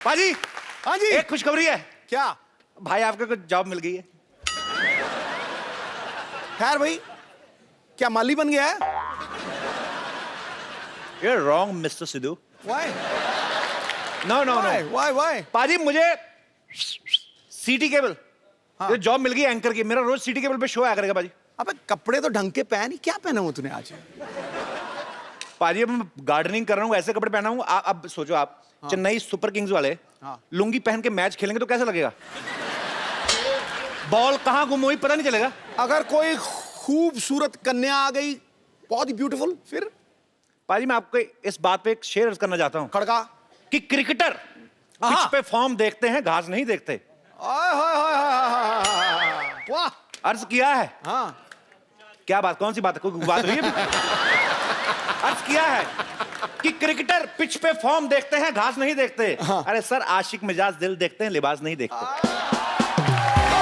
पाजी, हाँ जी। एक खुशखबरी है। क्या? भाई आपको कुछ जॉब मिल गई है। खैर भाई, क्या माली बन गया है? You're wrong, Mr. Sidhu. Why? No, no, Why? no। Why? Why? पाजी मुझे सिटी केबल हाँ। ये जॉब मिल गई एंकर की। मेरा रोज सिटी केबल पे शो आया करेगा पाजी। अबे कपड़े तो ढंग के पहन, क्या पहना हुआ तूने आज? पाजी अब मैं गार्डनिंग कर रहा हूँ, ऐसे कपड़े पहना हूँ। अब सोचो आप, हाँ। चेन्नई सुपर किंग्स वाले हाँ। लुंगी पहन के मैच खेलेंगे तो कैसा लगेगा? बॉल कहाँ गुम हुई पता नहीं चलेगा। अगर कोई खूबसूरत कन्या आ गई, बहुत ही ब्यूटीफुल, फिर? पाजी मैं आपको इस बात पे एक शेर अर्ज करना चाहता हूँ खड़का कि क्रिकेटर पिच पे फॉर्म देखते हैं, घास नहीं देखते। ओए होए होए होए होए। वाह, अर्ज किया है। हाँ। क्या बात, कौन सी बात है? कोई बात हुई है? अर्ज किया है कि क्रिकेटर पिच पे फॉर्म देखते हैं, घास नहीं देखते। हाँ। अरे सर, आशिक मिजाज दिल देखते हैं, लिबास नहीं देखते। तो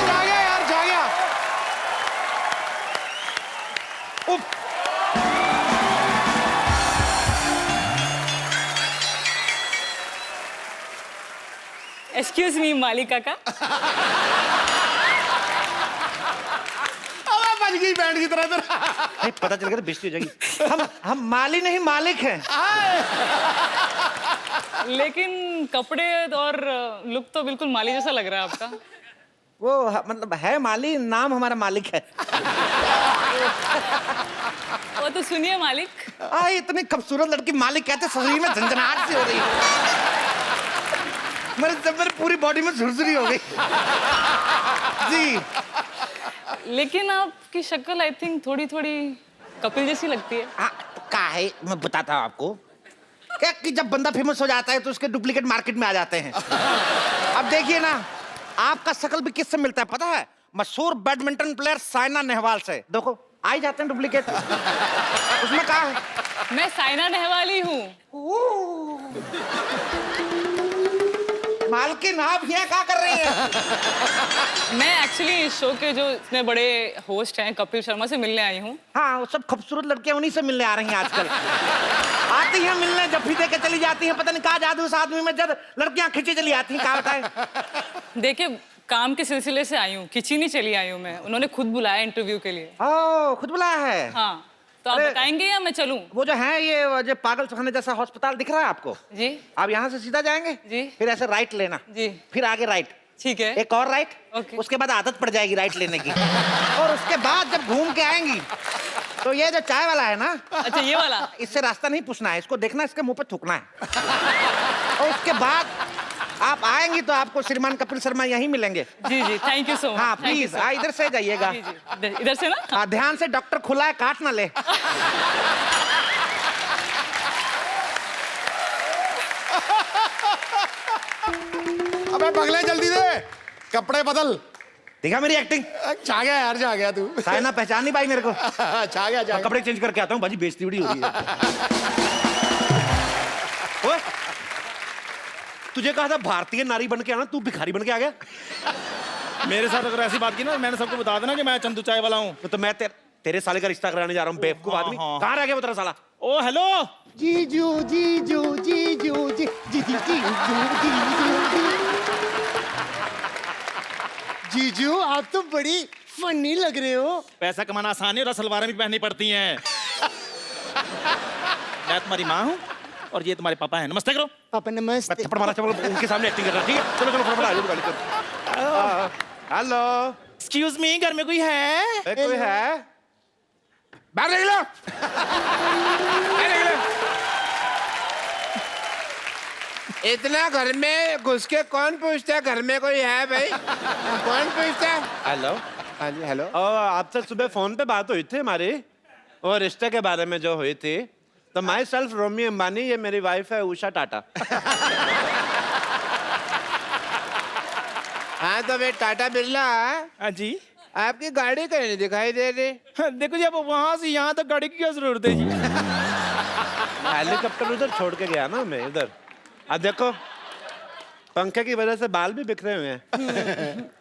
जा गया यार, जा गया। उफ। एक्सक्यूज मी मालिक काका। अबे बज गई बैंड की तरह तरह। नहीं पता चल गया तो बेइज्जती हो जाएगी। हम माली नहीं मालिक हैं। लेकिन कपड़े और लुक तो बिल्कुल माली जैसा लग रहा है आपका। वो मतलब है माली, नाम हमारा मालिक है। वो तो सुनिए मालिक। इतनी खूबसूरत लड़की मालिक कहते, शरीर में झंझनाहट सी हो रही है। मेरे पूरी बॉडी में झुरझुरी हो गई। जी। लेकिन आपकी शक्ल आई थिंक थोड़ी थोड़ी कपिल जैसी लगती है। तो क्या है, मैं बताता हूँ आपको क्या कि जब बंदा फेमस हो जाता है तो उसके डुप्लीकेट मार्केट में आ जाते हैं। अब देखिए ना, आपका शक्ल भी किससे मिलता है पता है? मशहूर बैडमिंटन प्लेयर साइना नेहवाल से। देखो आ ही जाते हैं डुप्लीकेट। उसमें क्या है? मैं साइना नेहवाल ही हूँ। मालकिन आप यहाँ क्या कर रही हैं? मैं एक्चुअली इस शो के जो इतने बड़े होस्ट हैं कपिल शर्मा से मिलने आई हूँ। हाँ, वो सब खूबसूरत लड़कियां उन्हीं से मिलने आ रही हैं आजकल। आती हैं मिलने, जब भी दे के चली जाती हैं। पता नहीं कहाँ जादू उस आदमी में, जब लड़कियां खींची चली आती हैं। क्या बताएं? देखिए, काम के सिलसिले से आई हूँ, खिंची नहीं चली आई हूँ मैं। उन्होंने खुद बुलाया इंटरव्यू के लिए। ओह, खुद बुलाया है? हाँ, तो आप अरे, बताएंगे या मैं चलूँ? वो जो है ये जो पागल खाने जैसा अस्पताल दिख रहा है आपको? जी। आप यहाँ से सीधा जाएंगे जी। फिर ऐसे राइट लेना जी। फिर आगे राइट, ठीक है। एक और राइट। ओके। उसके बाद आदत पड़ जाएगी राइट लेने की। और उसके बाद जब घूम के आएंगी तो ये जो चाय वाला है ना, अच्छा ये वाला, इससे रास्ता नहीं पूछना है, इसको देखना, इसके मुंह पे थूकना है। और उसके बाद आप आएंगी तो आपको श्रीमान कपिल शर्मा यहीं मिलेंगे। जी जी, थैंक यू सो मच। हाँ प्लीज, इधर से जाइएगा। जी जी, इधर से ना। हाँ, ध्यान से, डॉक्टर खुला है, काट ना ले। अबे पगले जल्दी दे, कपड़े बदल। देखा मेरी एक्टिंग? छा गया यार, जा गया तू। साइना पहचान नहीं पाई मेरे को। छा गया, जा। कपड़े चेंज करके आता हूँ, बाजी बेइज्जती बड़ी हो रही है। ओए, तुझे कहा था भारतीय नारी बन के आना, तू भिखारी बन के आ गया। मेरे साथ अगर ऐसी बात की ना, मैंने सबको बता देना कि मैं चंदू चाय वाला हूँ। तो मैं तेरे साले का रिश्ता कराने जा रहा हूँ, बेवकूफ आदमी। हाँ। कहाँ रह गया वो तेरा साला? ओ हेलो, जीजू जीजू जीजू जी जी जी जीजू, आप तो बड़ी फनी लग रहे हो। पैसा कमाना आसान है और सलवारें भी पहननी पड़ती हैं। मैं तुम्हारी माँ हूँ और ये तुम्हारे पापा हैं। नमस्ते करो। पापा मैं नमस्ते। थप्पड़ मारा, चलो उनके सामने एक्टिंग कर रहा है, ठीक है? चलो चलो फटाफट आ जाओ गाड़ी पर। हेलो, एक्सक्यूज मी, घर में कोई है? कोई है? बाहर निकलो। बाहर निकलो। इतना घर में घुस के कौन पूछता है घर में कोई है भाई? कौन पूछता है? हेलो। हाँ जी, हेलो। आपसे सुबह फोन पे बात हुई थी हमारी, और रिश्ते के बारे में जो हुई थी। तो माई सेल्फ रोमी अंबानी, ये मेरी वाइफ है उषा टाटा। हाँ तो भाई टाटा बिरला, हाँ जी। आपकी गाड़ी कहीं नहीं दिखाई दे रही। देखो जी, अब वहाँ से यहाँ तक गाड़ी की क्या जरूरत है जी? हेलीकॉप्टर उधर छोड़ के गया ना मैं इधर। अब देखो, पंखे की वजह से बाल भी बिखरे हुए हैं।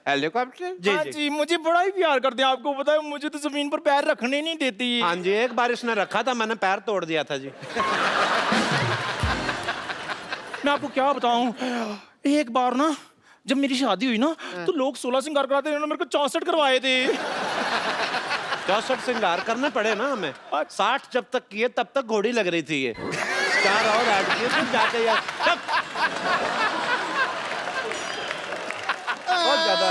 हेलीकॉप्टर? जी हाँ जी, मुझे बड़ा ही प्यार करते हैं। आपको पता है, मुझे तो जमीन पर पैर रखने नहीं देती। हाँ जी, एक बार इसने रखा था, मैंने पैर तोड़ दिया था जी। मैं आपको क्या बताऊं, एक बार ना जब मेरी शादी हुई ना तो लोग 16 श्रृंगार कराते हैं, मेरे को 64 करवाए थे। 64 श्रृंगार करने पड़े ना हमें। 60 जब तक किए तब तक घोड़ी लग रही थी ये। 4 और ऐड किए फिर जाके यार बहुत ज्यादा।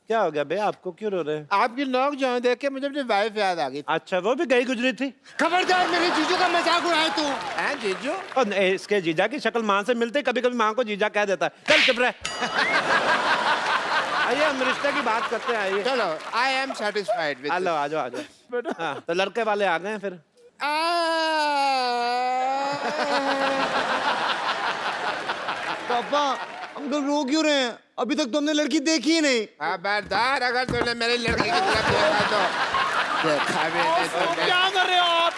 क्या हो गया बे, आपको क्यों रो रहे हैं? आपकी नोक जो देख के मुझे अपनी वाइफ याद आ गई। अच्छा, वो भी गई गुजरी थी? खबरदार मेरे जीजू का मजाक उड़ाए तू। हैं जीजू? और इसके जीजा की शक्ल माँ से मिलते, कभी कभी माँ को जीजा कह देता है। चल चुप रह। आइए हम रिश्ते की बात करते हैं, आइए। चलो, I am satisfied with. Hello, आ जाओ आ जाओ। हाँ, तो लड़के वाले आ गए हैं फिर। पापा अंकल रो क्यों रहे हैं? अभी तक तो हमने लड़की देखी ही नहीं। खबरदार, अगर तूने मेरी लड़की की तरफ देखा तो देखा भी नहीं तो नहीं। क्या कर रहे हो आप?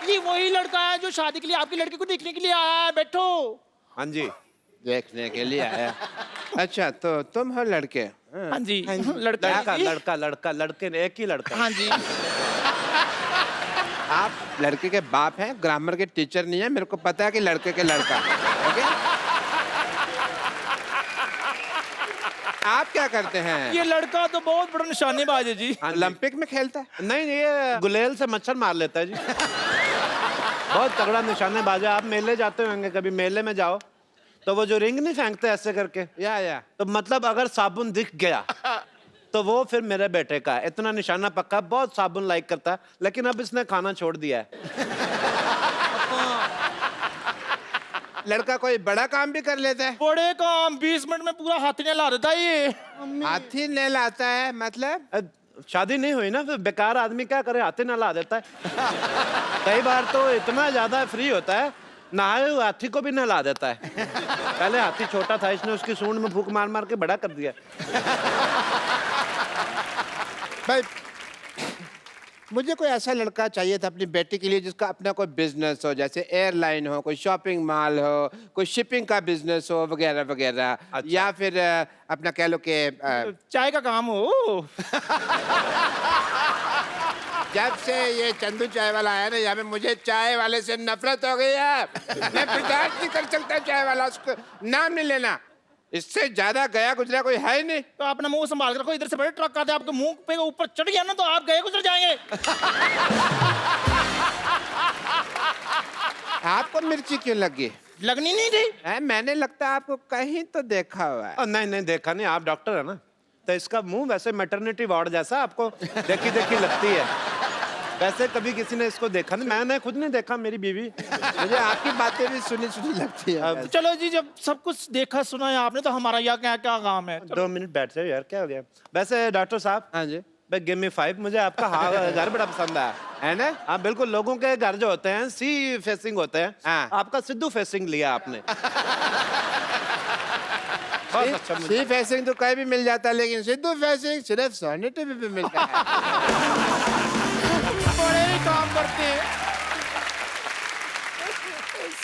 ये वही लड़का है जो शादी के लिए आपकी लड़की को देखने के लिए आया है। बैठो। हाँ जी, देखने के लिए आया। अच्छा, तो तुम हो लड़के? हाँ जी, लड़का लड़का लड़का लड़का लड़के ने, एक ही लड़का। हाँ जी। आप लड़के के बाप हैं, ग्रामर के टीचर नहीं है। मेरे को पता है कि लड़के के लड़का। ओके? आप क्या करते हैं? ये लड़का तो बहुत बड़ा निशानेबाज है जी। ओलंपिक में खेलता है? नहीं, ये गुलेल से मच्छर मार लेता है जी। बहुत तगड़ा निशानेबाज है। आप मेले जाते होंगे, कभी मेले में जाओ तो वो जो रिंग नहीं फेंकते ऐसे करके, या तो मतलब अगर साबुन दिख गया तो वो फिर मेरे बेटे का है। इतना निशाना पक्का, बहुत साबुन लाइक करता है, लेकिन अब इसने खाना छोड़ दिया है। लड़का कोई बड़ा काम भी कर लेता है? बड़े काम 20 मिनट में पूरा हाथी ने ला देता है ये। हाथी ने लाता है मतलब? शादी नहीं हुई ना, फिर बेकार आदमी क्या करे, हाथी ना ला देता है। कई बार तो इतना ज्यादा फ्री होता है, नहाए हुए हाथी को भी नहला देता है। पहले हाथी छोटा था, इसने उसकी सूंड में फूंक मार मार के बड़ा कर दिया। भाई, मुझे कोई ऐसा लड़का चाहिए था अपनी बेटी के लिए जिसका अपना कोई बिजनेस हो, जैसे एयरलाइन हो, कोई शॉपिंग मॉल हो, कोई शिपिंग का बिजनेस हो, वगैरह वगैरह। अच्छा। या फिर अपना कह लो कि चाय का काम हो। जब से ये चंदू चाय वाला आया ना यहाँ पे, मुझे चाय वाले से नफरत हो गई है। मैं बर्दाश्त नहीं कर सकता चाय वाला, उसको नाम नहीं लेना। इससे ज्यादा गया गुजरा कोई है ही नहीं। तो अपना मुंह संभाल कर रखो। इधर से बड़े ट्रक आते हैं, आपके मुंह पे ऊपर चढ़ गया ना तो आप गए गुजर जाएंगे। आपको मिर्ची क्यों लगी? लगनी नहीं थी। मैंने लगता है आपको कहीं तो देखा हुआ है। नहीं नहीं, देखा नहीं, आप डॉक्टर है ना, तो इसका मुंह वैसे मैटरनिटी वार्ड जैसा आपको देखी देखी लगती है। वैसे कभी किसी ने इसको देखा नहीं, मैंने खुद नहीं देखा, मेरी बीवी। मुझे आपकी बातें भी सुनी सुनी लगती है। अब चलो जी, जब सब कुछ देखा सुना है आपने तो हमारा यहाँ क्या क्या काम है। 2 मिनट बैठ जाओ यार, क्या हो गया? वैसे डॉक्टर साहब, हाँ जी, गिव मी 5। मुझे आपका घर बड़ा पसंद आया है ना। आप बिल्कुल, लोगों के घर जो होते हैं सी फेसिंग होते हैं, हाँ। आपका सिद्धू फेसिंग लिया आपने। बहुत अच्छा। सी फेसिंग तो कहीं भी मिल जाता है, लेकिन सिद्धू फेसिंग सिर्फ सोनी टीवी पे मिलता है। बड़े ही काम करते हैं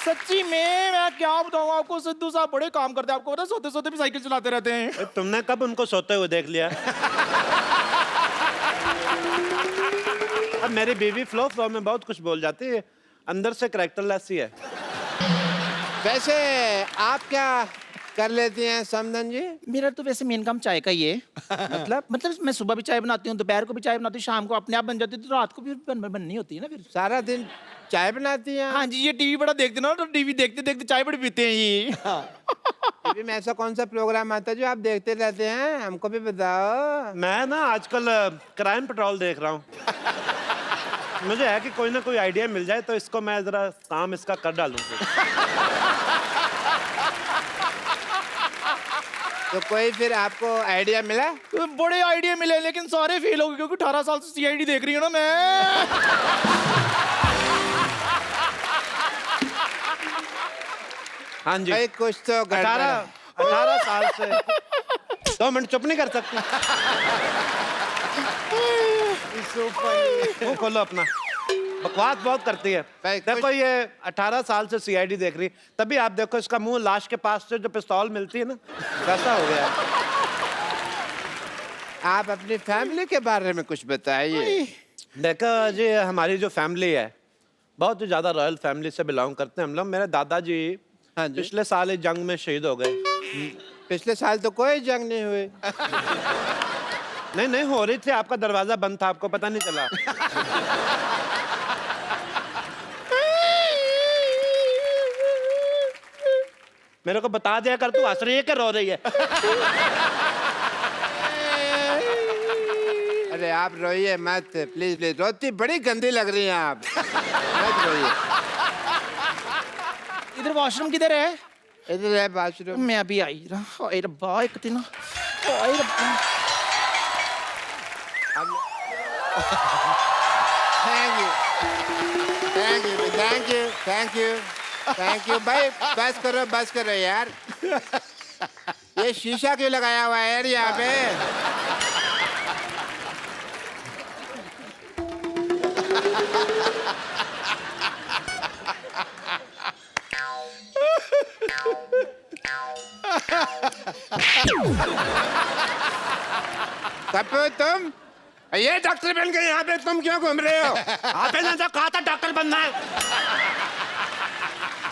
सच्ची में। मैं क्या बताऊं आपको, सिद्धू साहब बड़े काम करते हैं। आपको पता, सोते सोते भी साइकिल चलाते रहते हैं। तुमने कब उनको सोते हुए देख लिया? अब मेरी बीवी फ्लो फ्लो में बहुत कुछ बोल जाती है, अंदर से कैरेक्टरलेस ही है। वैसे आप क्या कर लेती हैं समधन जी? मेरा तो वैसे मेन काम चाय का ही है। मतलब मैं सुबह भी चाय बनाती हूँ, दोपहर को भी चाय बनाती हूँ, शाम को अपने आप बन जाती है, तो रात को भी बननी होती है ना फिर। सारा दिन चाय बनाती हैं? हाँ जी, ये टीवी बड़ा देखते ना, तो टीवी देखते देखते चाय बड़ी पीते हैं ये। टीवी में ऐसा कौन सा प्रोग्राम आता है जो आप देखते रहते हैं? हमको भी बताओ। मैं ना आजकल क्राइम पेट्रोल देख रहा हूँ। मुझे है कि कोई ना कोई आइडिया मिल जाए तो इसको मैं जरा काम इसका कर डालूं। तो कोई फिर आपको आइडिया मिला? तो बड़े आइडिया मिले, लेकिन सारे फेल हो गए, क्योंकि 18 साल से सीआईडी देख रही हूँ ना मैं। हाँ जी, भाई कुछ तो 18 साल से। 2 मिनट चुप नहीं कर सकते? मुंह खोलो अपना, बकवास बहुत करती है। भाई, देखो ये 18 साल से सीआईडी देख रही, तभी आप देखो इसका मुंह लाश के पास से जो पिस्तौल मिलती है ना, वैसा हो गया। आप अपनी फैमिली के बारे में कुछ बताइए। देखो जी, हमारी जो फैमिली है बहुत ही ज्यादा रॉयल फैमिली से बिलोंग करते हैं हम लोग। मेरे दादाजी हाँ जी। पिछले साल एक जंग में शहीद हो गए। पिछले साल तो कोई जंग नहीं हुई। नहीं हो रही थी, आपका दरवाजा बंद था, आपको पता नहीं चला। मेरे को बता दिया कर, तू हंस रही है कि रो रही है? अरे आप रोइए मत, प्लीज प्लीज। रोती बड़ी गंदी लग रही हैं आप, मत रोइए। इधर वॉशरूम किधर है? इधर है बाथरूम। मैं अभी आई रहा। ओए रब्बा, एक दिन ओए रब्बा। Thank you thank you thank you thank you thank you भाई। बस करो यार। ये शीशा क्यों लगाया हुआ है यार यहाँ पे? कपूर तुम ये डॉक्टर बन के यहाँ पे तुम क्यों घूम रहे हो? आपने तो कहा था डॉक्टर बनना है।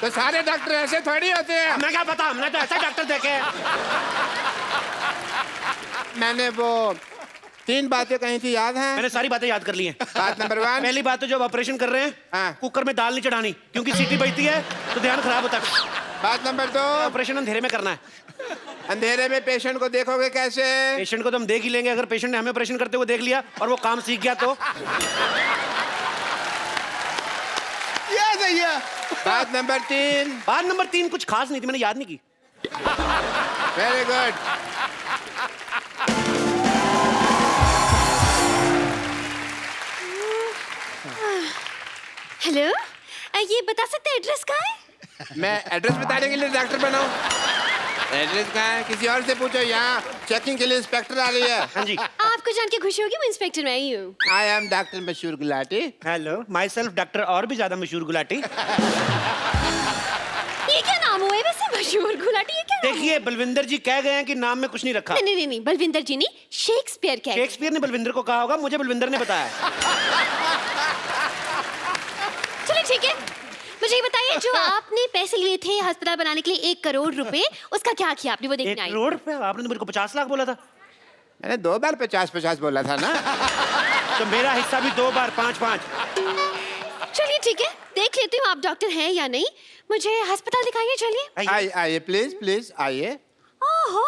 तो सारे डॉक्टर ऐसे थोड़ी होते हैं। हमें क्या पता, हमने तो ऐसे डॉक्टर देखे हैं। मैंने वो 3 बातें कही थी, याद है? मैंने सारी बातें याद कर ली हैं। बात नंबर 1, पहली बात तो जब ऑपरेशन कर रहे हैं, हाँ। कुकर में दाल नहीं चढ़ानी, क्योंकि सीटी बजती है तो ध्यान खराब होता है। बात नंबर 2, ऑपरेशन अंधेरे में करना है। अंधेरे में पेशेंट को देखोगे कैसे? पेशेंट को तो हम देख ही लेंगे, अगर पेशेंट ने हमें ऑपरेशन करते हुए देख लिया और वो काम सीख गया तो। ये सही है। बात नंबर 3, बात नंबर 3 कुछ खास नहीं थी, मैंने याद नहीं की। Very good. हेलो, ये बता सकते हैं एड्रेस कहाँ है? मैं एड्रेस बताने के लिए डॉक्टर बनाऊं? एड्रेस कहाँ है? किसी और से पूछो। यहाँ चेकिंग के लिए इंस्पेक्टर आ रही है। हाँ जी। आपको जान के खुशी होगी, मैं इंस्पेक्टर में आई हूँ। आई एम डॉक्टर मशहूर Gulati. Hello, my self doctor और भी ज्यादा मशहूर गुलाटी। ये क्या नाम हुआ है वैसे, मशहूर गुलाटी? ये क्या नाम देखिए, बलविंदर जी कह गए हैं कि नाम में कुछ नहीं रखा। हुआ? नहीं, बलविंदर जी नहीं, शेक्सपियर कह गए। शेक्सपियर ने बलविंदर को कहा होगा, मुझे बलविंदर ने बताया। चलो ठीक है, मुझे ये बताइए, जो आपने पैसे लिए थे अस्पताल बनाने के लिए 1 करोड़ रुपए, उसका क्या किया आपने? वो 1 देखने आई। करोड़ रुपए? आपने तो मेरे को 50 लाख बोला था। मैंने 2 बार 50-50 बोला था ना। तो मेरा हिस्सा भी 2 बार 5-5। चलिए ठीक है, देख लेती हूँ आप डॉक्टर हैं या नहीं। मुझे अस्पताल दिखाइए, चलिए। आइए प्लीज प्लीज आइए। ओहो,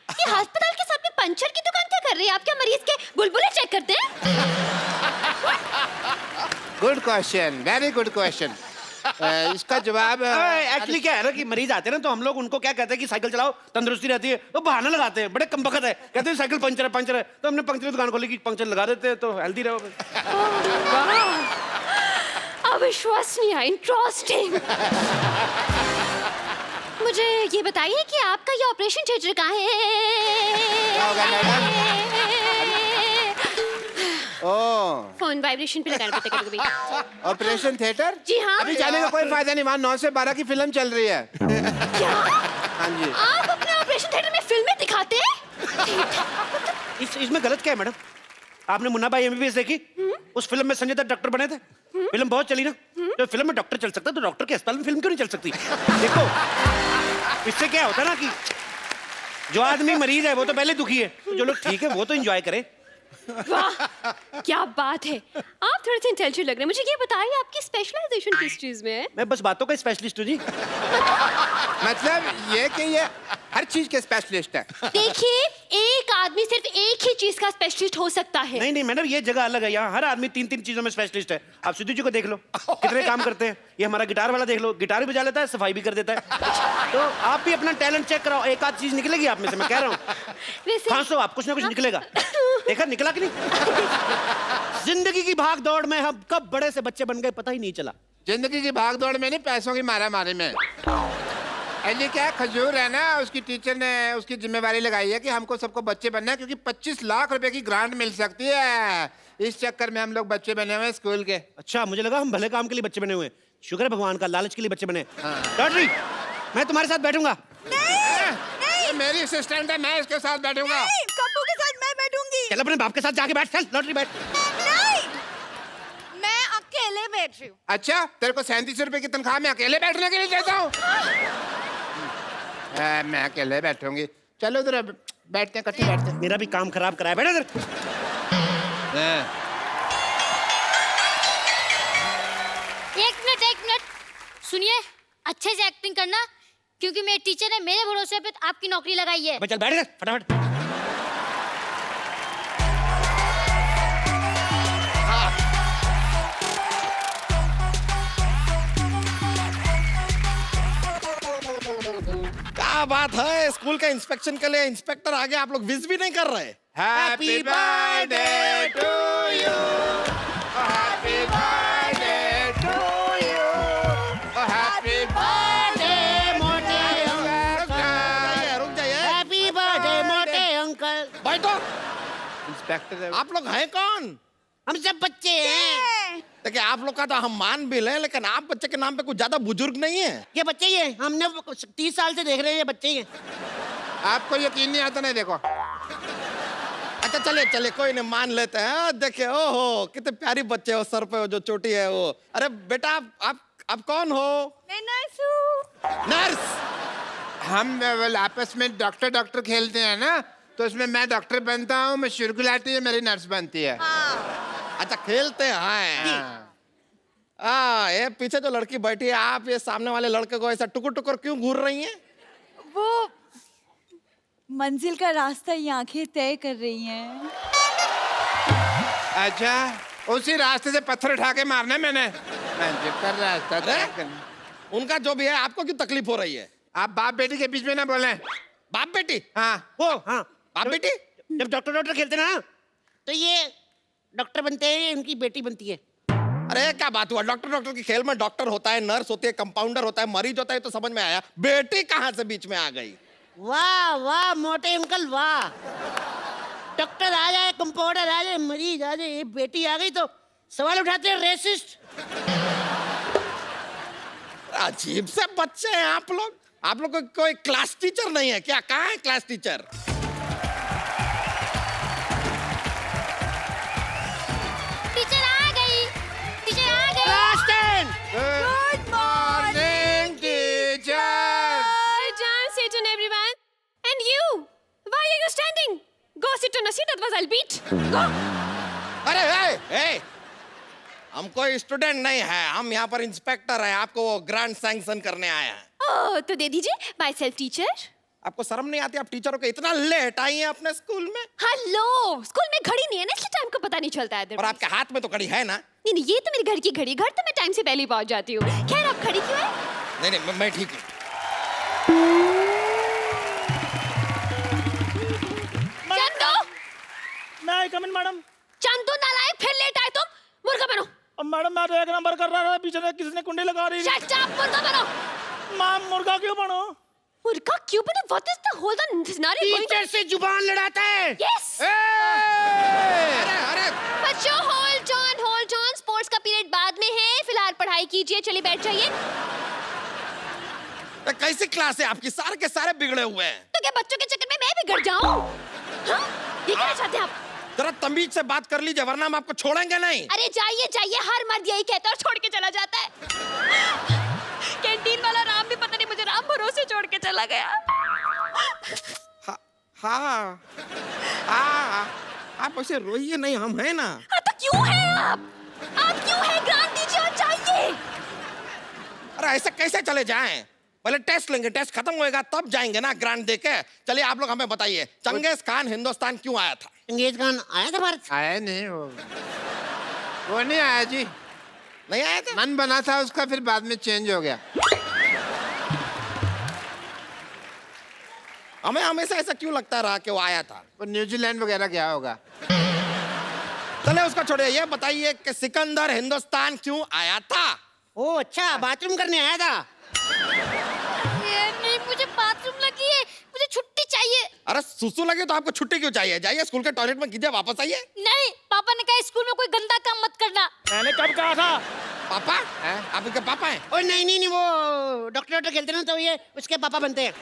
ये अस्पताल के सामने पंचर की दुकान क्या कर रही है? आप क्या मरीज के बुलबुले चेक करते हैं? Good question, very good question. इसका जवाब एक्चुअली क्या है ना कि मरीज आते हैं ना, तो हम लोग उनको क्या कहते हैं कि साइकिल चलाओ, तंदुरुस्ती रहती है। तो बहाना लगाते हैं, बड़े कमबख्त है, कहते हैं साइकिल पंचर है। तो हमने पंचर की दुकान खोली कि पंचर लगा देते हैं तो हेल्दी रहोगे। अविश्वसनीय, इंटरेस्टिंग। मुझे ये बताइए कि आपका ये ऑपरेशन थिएटर कहाँ है? होगा मैडम? ओह, फोन वाइब्रेशन पे लगाना पड़ता है कभी-कभी। Operation theatre? जी हाँ। अभी जाने का कोई फायदा नहीं, वहाँ 9 से 12 की फिल्म चल रही है। क्या? हाँ जी। आप अपने ऑपरेशन थिएटर में फिल्में दिखाते हैं? इसमें गलत क्या है मैडम? आपने मुन्ना भाई एमबीबीएस देखी? उस फिल्म में संजय दत्त डॉक्टर बने थे, फिल्म बहुत चली ना। तो फिल्म में डॉक्टर चल सकता है, तो डॉक्टर के अस्पताल में फिल्म क्यों नहीं चल सकती? देखो, इससे क्या होता है ना कि जो आदमी मरीज है वो तो पहले दुखी है, तो जो लोग ठीक है वो तो एंजॉय करें। वाह, क्या बात है। आप थोड़े से इंटेलिजेंट लग रहे हैं। मुझे ये बताइए, आपकी स्पेशलाइजेशन किस चीज में है? मैं बस बातों का स्पेशलिस्ट हूँ जी। मतलब ये कि ये हर चीज के स्पेशलिस्ट है। देखिए, एक आदमी सिर्फ एक ही चीज का स्पेशलिस्ट हो सकता है। नहीं मैडम, ये जगह अलग है, यहाँ हर आदमी 3-3 चीजों में स्पेशलिस्ट है। आप सिद्धू जी को देख लो, कितने काम करते हैं। ये हमारा गिटार वाला देख लो, गिटार भी बजा लेता है, सफाई भी कर देता है। तो आप भी अपना टैलेंट चेक कराओ, एक आध चीज निकलेगी आप में से, मैं कह रहा हूँ। वैसे खांसो आप, कुछ ना कुछ निकलेगा। देखा निकला कि नहीं? जिंदगी की भाग दौड़ में हम कब बड़े से बच्चे बन गए पता ही नहीं चला। जिंदगी की भाग दौड़ में नहीं, पैसों की मारा मारी में। ये क्या खजूर है ना, उसकी टीचर ने उसकी जिम्मेवारी लगाई है कि हमको सबको बच्चे बनना है, क्योंकि 25 लाख रुपए की ग्रांट मिल सकती है। इस चक्कर में हम लोग बच्चे बने हुए हैं स्कूल के। अच्छा, मुझे लगा हम भले काम के लिए बच्चे बने हुए हैं। शुक्र है भगवान का, लालच के लिए बच्चे बने। लॉटरी, मैं तुम्हारे साथ बैठूंगा। ये मेरी असिस्टेंट है, मैं इसके साथ बैठूंगा। कप्पू के साथ मैं बैठूंगी। चल अपने बाप के साथ जाके बैठ, चल लॉटरी बैठ। नहीं, मैं अकेले बैठ रही हूँ। अच्छा, तेरे को 37 रुपए की तनख्वाह मैं अकेले बैठने के लिए देता हूँ? मैं अकेले बैठूंगी। चलो उधर बैठते हैं, इकट्ठे बैठते हैं। मेरा भी काम खराब कराया, बैठो इधर। एक मिनट सुनिए, अच्छे से एक्टिंग करना, क्योंकि मेरे टीचर ने मेरे भरोसे पे आपकी नौकरी लगाई है। चल बैठ इधर फटाफट। क्या बात है, स्कूल का इंस्पेक्शन के लिए इंस्पेक्टर आ गया, आप लोग विश भी नहीं कर रहे? Happy birthday to you, happy birthday to you, happy birthday मोटे अंकल, रुक जाइए, हैप्पी बर्थडे मोटे अंकल। बैठो। इंस्पेक्टर आप लोग हैं कौन? हम सब बच्चे हैं। देखिए, आप लोग का तो हम मान भी लें, लेकिन आप बच्चे के नाम पे कुछ ज्यादा बुजुर्ग नहीं है। ये बच्चे ही हैं, हमने 30 साल से देख रहे हैं, ये बच्चे ही हैं। आपको यकीन नहीं आता? नहीं देखो, अच्छा चलिए चलिए, कोई नहीं, मान लेते हैं। देखिए, ओहो कितने प्यारी बच्चे हो, सर पे जो चोटी है वो। अरे बेटा, आप कौन हो? मैं नर्स हूँ। नर्स? हम आपस में डॉक्टर खेलते हैं ना, तो उसमें मैं डॉक्टर बनता हूँ, मैं शुरुगुलाटी है, मेरी नर्स बनती है। अच्छा, खेलते हैं। ये पीछे जो लड़की बैठी है, आप ये सामने वाले लड़के को ऐसा टुकुर टुकुर क्यों घूर रही हैं? वो मंजिल का रास्ता ये आंखें तय कर रही हैं। अच्छा, उसी रास्ते से पत्थर उठा के मारना है मैंने। कर रास्ता तय करना। उनका जो भी है, आपको क्यों तकलीफ हो रही है? आप बाप बेटी के बीच में ना बोले। बाप बेटी? हाँ, वो हाँ, बाप बेटी? जब डॉक्टर खेलते ना, तो ये डॉक्टर बनते हैं, उनकी बेटी बनती है। अरे क्या बात हुआ, डॉक्टर के खेल में डॉक्टर होता है, नर्स होती है, कंपाउंडर होता है, मरीज होता है, तो समझ में आया। बेटी कहाँ से बीच में आ गई? वाह वाह मोटे अंकल वाह। डॉक्टर आ जाए, कंपाउंडर आ जाए, मरीज आ जाए, ये बेटी आ गई तो सवाल उठाते हैं रेसिस्ट। अजीब से बच्चे हैं आप लोग। आप लोग को कोई क्लास टीचर नहीं है क्या? कहाँ है क्लास टीचर? टीचर आ गई, टीचर आ गई। Good morning teacher. John, sit on everyone. And you, why are you standing? Go sit on a seat, otherwise I'll beat. Go. अरे हम कोई स्टूडेंट नहीं है, हम यहाँ पर इंस्पेक्टर हैं, आपको वो ग्रांट सैंक्शन करने आए हैं। Oh, तो दे दीजिए, माई सेल्फ टीचर। आपको शर्म नहीं आती? आप टीचरों के इतना लेट आई हैं अपने स्कूल में? हेलो, स्कूल में घड़ी नहीं है ना, इसलिए टाइम का पता नहीं चलता है। और आपके हाथ में तो घड़ी है ना? नहीं नहीं, ये तो मेरे घर की घड़ी, घर तो मैं टाइम से पहले ही पहुंच जाती हूँ। खैर, आप खड़ी क्यों है? नहीं नहीं, मैं ठीक हूँ। चंदू, मैं आई कम इन मैडम। चंदू नालायक, फिर लेट आए तुम। मुर्गा बनो। अब मैडम, मैं तो एक नंबर कर रहा था, पीछे से किसी ने कुंडी लगा रही थी। शट अप, मुर्गा बनो। मैम, मुर्गा क्यों बनो? मुर्गा क्यों बनो? What is the whole scenario? Teacher से जुबान लड़ाता है। Yes. अरे बच्चों, hold on. स्पोर्ट्स का पीरियड बाद में है, फिलहाल पढ़ाई कीजिए। चलिए बैठ जाइए। कैसी क्लास है आपकी? सारे के सारे बिगड़े हुए हैं। तो क्या बच्चों के चक्कर में मैं बिगड़ जाऊं? हाँ? ये कहना चाहते हैं आप? जरा तमीज से बात कर लीजिए, वरना हम आपको छोड़ेंगे नहीं। अरे जाइए, हर मर्द यही कहता है और छोड़ के चला जाता है। कैंटीन वाला राम भी पता नहीं मुझे राम भरोसे छोड़ के चला गया। हाँ, आप ऐसे रोइए नहीं, हम हैं ना। हाँ, तो क्यों है आप क्यों है? ग्रांट दीजिए और जाइए। अरे ऐसे कैसे चले जाएं? पहले टेस्ट लेंगे, टेस्ट खत्म होएगा तब जाएंगे ना ग्रांट देके। चलिए आप लोग हमें बताइए, चंगेज खान हिंदुस्तान क्यों आया था? चंगेज खान आया था भारत? आया नहीं वो नहीं आया जी। नहीं आया था? मन बना था उसका, फिर बाद में चेंज हो गया। हमें हमेशा ऐसा क्यों लगता रहा कि वो आया था? वो न्यूजीलैंड वगैरह गया होगा। चले उसका छोड़िए, ये बताइए कि सिकंदर हिंदुस्तान क्यों आया था? ओ अच्छा, बाथरूम करने आया था। नहीं, मुझे बाथरूम लगी है, मुझे छुट्टी चाहिए। अरे सुसु लगे तो आपको छुट्टी क्यों चाहिए? जाइए स्कूल के टॉयलेट में कीजिए, वापस आइए। नहीं, पापा ने कहा स्कूल में कोई गंदा काम मत करना। मैंने कब कहा था? पापा? आप इनके पापा हैं? ओ नहीं, वो डॉक्टर खेलते ना, तो ये उसके पापा बनते हैं।